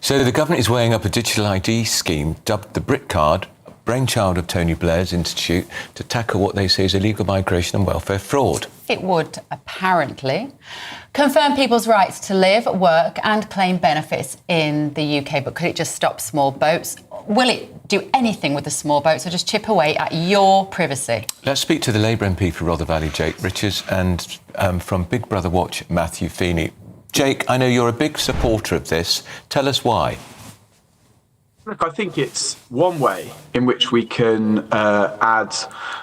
So the government is weighing up a digital ID scheme dubbed the Brit Card, brainchild of Tony Blair's institute, to tackle what they say is illegal migration and welfare fraud. It would, apparently, confirm people's rights to live, work and claim benefits in the UK. But could it just stop small boats? Will it do anything with the small boats or just chip away at your privacy? Let's speak to the Labour MP for Rother Valley, Jake Richards, and from Big Brother Watch, Matthew Feeney. Jake, I know you're a big supporter of this. Tell us why. Look, I think it's one way in which we can add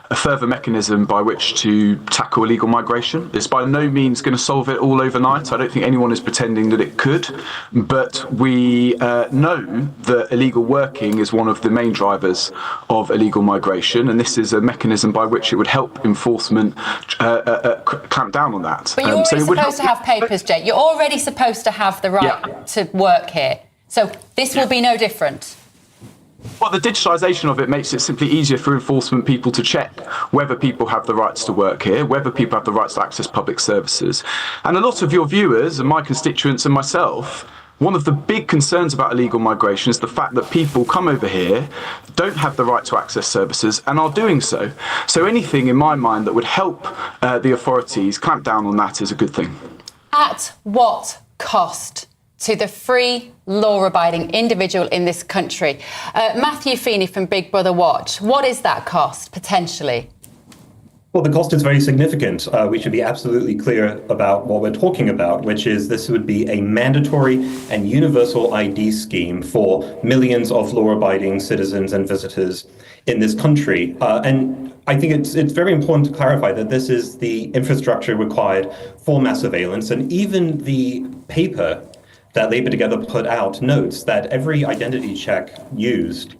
a further mechanism by which to tackle illegal migration. It's by no means going to solve it all overnight. I don't think anyone is pretending that it could, but we know that illegal working is one of the main drivers of illegal migration, and this is a mechanism by which it would help enforcement clamp down on that. But you're already supposed to have papers, Jake. You're already supposed to have the right to work here. So this will be no different. Well, the digitalisation of it makes it simply easier for enforcement people to check whether people have the rights to work here, whether people have the rights to access public services. And a lot of your viewers and my constituents and myself, one of the big concerns about illegal migration is the fact that people come over here, don't have the right to access services and are doing so. So anything in my mind that would help the authorities clamp down on that is a good thing. At what cost to the free, law-abiding individual in this country? Matthew Feeney from Big Brother Watch, what is that cost, potentially? Well, the cost is very significant. We should be absolutely clear about what we're talking about, which is this would be a mandatory and universal ID scheme for millions of law-abiding citizens and visitors in this country. And I think it's very important to clarify that this is the infrastructure required for mass surveillance, and even the paper that Labour Together put out notes that every identity check used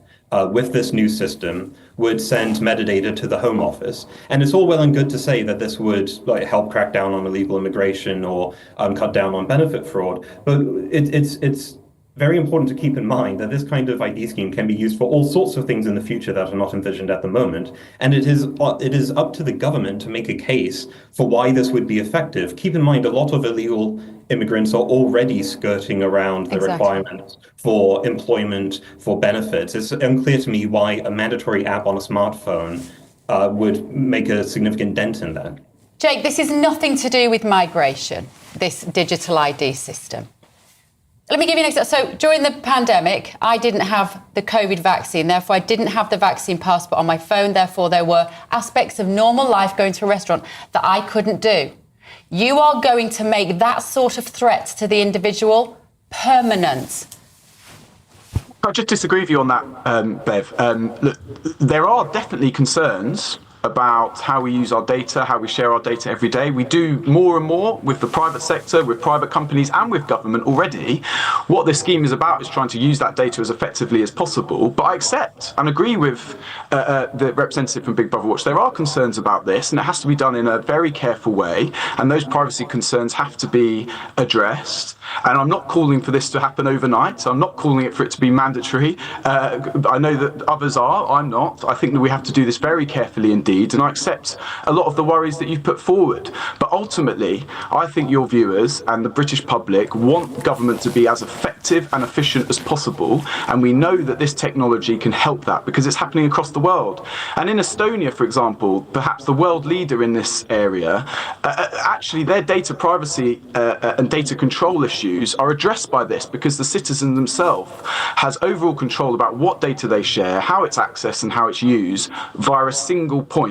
with this new system would send metadata to the Home Office. And it's all well and good to say that this would help crack down on illegal immigration or cut down on benefit fraud. But it's very important to keep in mind that this kind of ID scheme can be used for all sorts of things in the future that are not envisioned at the moment. And it is up to the government to make a case for why this would be effective. Keep in mind, a lot of illegal immigrants are already skirting around the requirements for employment, for benefits. It's unclear to me why a mandatory app on a smartphone would make a significant dent in that. Jake, this is nothing to do with migration, this digital ID system. Let me give you an example. So during the pandemic, I didn't have the COVID vaccine. Therefore, I didn't have the vaccine passport on my phone. Therefore, there were aspects of normal life going to a restaurant that I couldn't do. You are going to make that sort of threat to the individual permanent. I just disagree with you on that, Bev. Look, there are definitely concerns about how we use our data, how we share our data every day. We do more and more with the private sector, with private companies and with government already. What this scheme is about is trying to use that data as effectively as possible. But I accept and agree with the representative from Big Brother Watch. There are concerns about this, and it has to be done in a very careful way. And those privacy concerns have to be addressed. And I'm not calling for this to happen overnight. I'm not calling it for it to be mandatory. I know that others are. I'm not. I think that we have to do this very carefully indeed. And I accept a lot of the worries that you've put forward. But ultimately, I think your viewers and the British public want government to be as effective and efficient as possible. And we know that this technology can help that because it's happening across the world. And in Estonia, for example, perhaps the world leader in this area, actually their data privacy and data control issues are addressed by this because the citizen themselves has overall control about what data they share, how it's accessed and how it's used via a single point.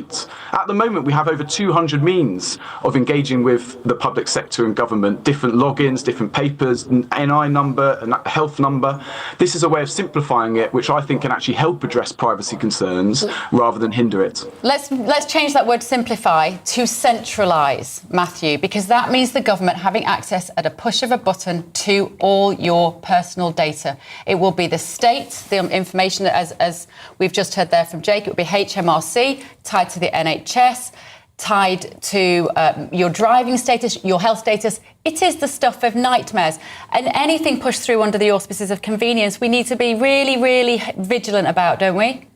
At the moment, we have over 200 means of engaging with the public sector and government, different logins, different papers, an NI number, a health number. This is a way of simplifying it, which I think can actually help address privacy concerns rather than hinder it. Let's change that word simplify to centralise, Matthew, because that means the government having access at a push of a button to all your personal data. It will be the state, the information that, as we've just heard there from Jake, it will be HMRC, tied to the NHS, tied to your driving status, your health status. It is the stuff of nightmares. And anything pushed through under the auspices of convenience, we need to be really, really vigilant about, don't we?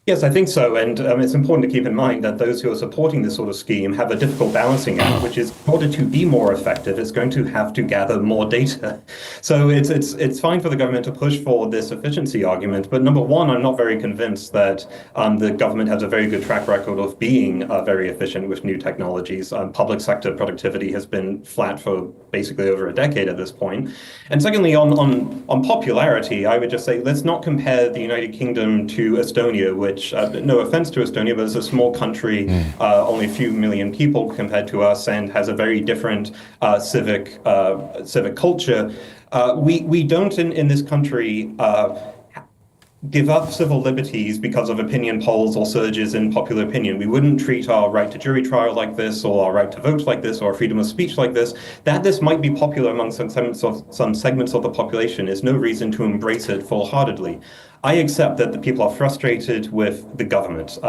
Yes, I think so. And it's important to keep in mind that those who are supporting this sort of scheme have a difficult balancing act, which is in order to be more effective, it's going to have to gather more data. So it's fine for the government to push for this efficiency argument. But number one, I'm not very convinced that the government has a very good track record of being very efficient with new technologies. Public sector productivity has been flat for basically over a decade at this point. And secondly, on popularity, I would just say let's not compare the United Kingdom to Estonia, which no offense to Estonia, but it's a small country, only a few million people compared to us, and has a very different civic culture. We don't in this country give up civil liberties because of opinion polls or surges in popular opinion. We wouldn't treat our right to jury trial like this, or our right to vote like this, or freedom of speech like this. That this might be popular among some segments of the population is no reason to embrace it full-heartedly. I accept that the people are frustrated with the government.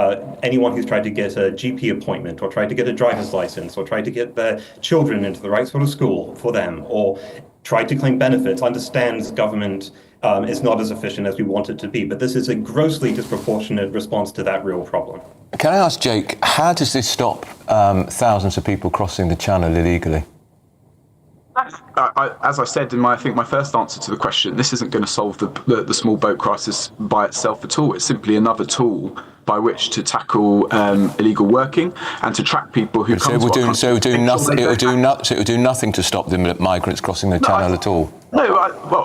Anyone who's tried to get a GP appointment, or tried to get a driver's license, or tried to get their children into the right sort of school for them, or tried to claim benefits, understands government is not as efficient as we want it to be. But this is a grossly disproportionate response to that real problem. Can I ask Jake, how does this stop thousands of people crossing the channel illegally? As I said in my first answer to the question, this isn't going to solve the small boat crisis by itself at all. It's simply another tool by which to tackle illegal working and to track people who come to our country. So it would do nothing to stop the migrants crossing the channel at all? No,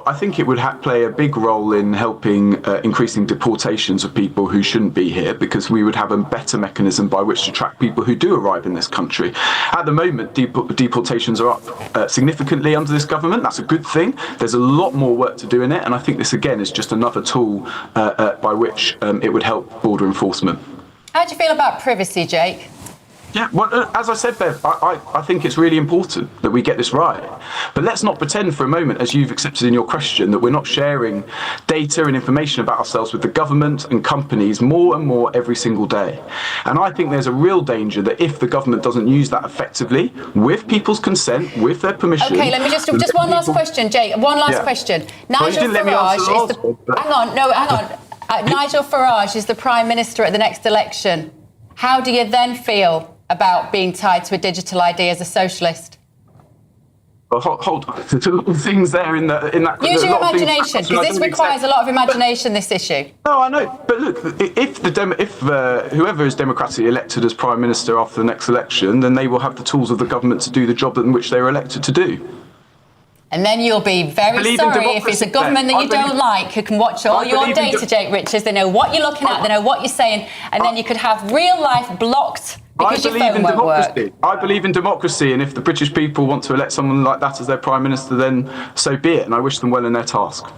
I think it would play a big role in helping increasing deportations of people who shouldn't be here, because we would have a better mechanism by which to track people who do arrive in this country. At the moment, deportations are up significantly under this government. That's a good thing. There's a lot more work to do in it, and I think this again is just another tool by which it would help border enforcement. How do you feel about privacy, Jake? Yeah, well, as I said, Bev, I think it's really important that we get this right. But let's not pretend for a moment, as you've accepted in your question, that we're not sharing data and information about ourselves with the government and companies more and more every single day. And I think there's a real danger that if the government doesn't use that effectively, with people's consent, with their permission... OK, let me just one last question, Jake. One last question. Nigel Farage is the... Hang on. Nigel Farage is the Prime Minister at the next election. How do you then feel about being tied to a digital ID as a socialist? Well, hold on. There's a lot of things there in that. Use your imagination, because this requires a lot of imagination, this issue. No, I know. But look, if whoever is democratically elected as Prime Minister after the next election, then they will have the tools of the government to do the job in which they were elected to do. And then you'll be very sorry if it's a government that you don't like who can watch all your data, Jake Richards. They know what you're looking at, they know what you're saying, and then you could have real life blocked because your phone won't work. I believe in democracy, and if the British people want to elect someone like that as their Prime Minister, then so be it, and I wish them well in their task.